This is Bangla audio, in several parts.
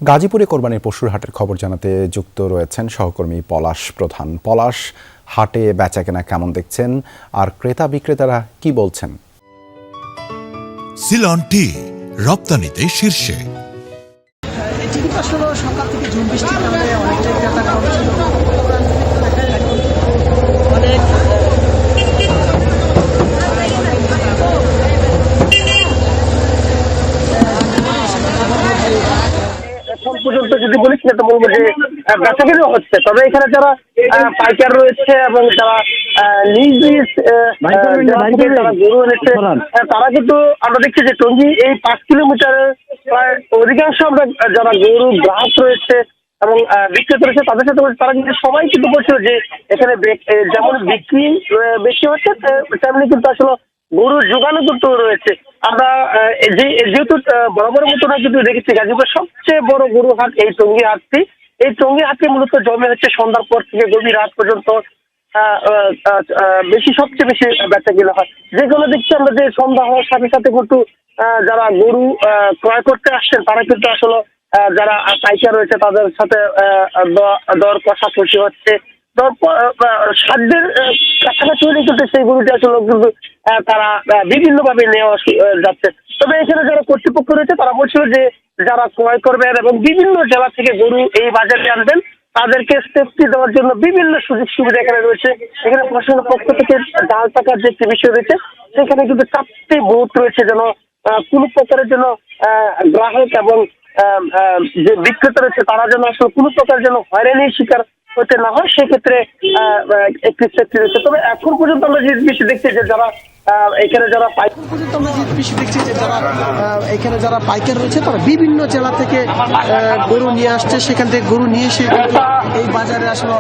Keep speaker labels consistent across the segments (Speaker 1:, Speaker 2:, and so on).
Speaker 1: গাজীপুরে কোরবানির পশুর হাটের খবর জানাতে যুক্ত রয়েছেন সহকর্মী পলাশ প্রধান। পলাশ, হাটে বেচাকেনা কেমন দেখছেন আর ক্রেতা বিক্রেতারা কি বলছেন?
Speaker 2: সিলন টি রপ্তানিতে শীর্ষে।
Speaker 3: আসলে সকাল থেকে ঝুম বৃষ্টির কারণে অনেকটাই ক্রেতা কম ছিল। অনেক এখন পর্যন্ত যদি বলিস না তো বলবো যে বেচাকেনা হচ্ছে, তবে এখানে যারা পাইকার রয়েছে এবং যারা নিজ নিজ যারা গরু এনেছে তারা কিন্তু আমরা দেখছি যে টঙ্গী এই 5 কিলোমিটারের প্রায় অধিকাংশ আমরা যারা গরু গ্রাহক রয়েছে এবং বিক্রেতা রয়েছে তাদের সাথে তারা কিন্তু সবাই কিন্তু বলছিল যে এখানে যেমন বিক্রি বেশি হচ্ছে তেমনি কিন্তু আসলে গরুর যোগানও কিন্তু রয়েছে। আমরা যেহেতু বরাবর মতো না কিন্তু দেখেছি গাজীপুরের সবচেয়ে বড় গরু হাট এই টঙ্গী হাটটি। এই টঙ্গী হাটে মূলত জমে হচ্ছে সন্ধ্যার পর থেকে গভীর রাত পর্যন্ত সবচেয়ে বেশি বেচা কেনা হয়। যেগুলো দেখছি আমরা যে সন্ধ্যা হওয়ার সাথে সাথে কিন্তু যারা গরু ক্রয় করতে আসছেন তারা কিন্তু আসলে যারা পাইকার রয়েছে তাদের সাথে দর কষাকষি হচ্ছে। সাধ্যের কাছাকাছি হলে কিন্তু সেই গরুটি আসলে কিন্তু তারা বিভিন্ন ভাবে নেওয়া যাচ্ছে। তবে এখানে যারা কর্তৃপক্ষ রয়েছে তারা বলছিল যে যারা ক্রয় করবেন এবং বিভিন্ন জেলা থেকে গরু এই বাজারে আনবেন তাদেরকে সেফটি দেওয়ার জন্য বিভিন্ন সুযোগ সুবিধা এখানে রয়েছে। এখানে প্রশাসনের পক্ষ থেকে ডাল টাকার যে একটি বিষয় রয়েছে সেখানে কিন্তু 4টি বুথ রয়েছে যেন কোনো প্রকারের জন্য গ্রাহক এবং যে বিক্রেতা রয়েছে তারা যেন আসলে কোনো প্রকার যেন হয়রানির শিকার হতে না হয় সেক্ষেত্রে একটি সেফটি রয়েছে। তবে এখন পর্যন্ত আমরা যে বিষয় দেখছি যে যারা এখানে যারা পাইকার রয়েছে তারা বিভিন্ন জেলা থেকে গরু নিয়ে আসছে, সেখান থেকে গরু নিয়ে এসে এই বাজারে আসলে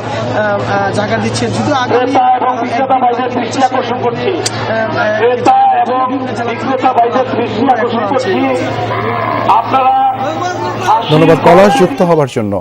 Speaker 3: জায়গা দিচ্ছে। যদিও আগে
Speaker 1: ধন্যবাদ পলাশ যুক্ত হবার জন্য।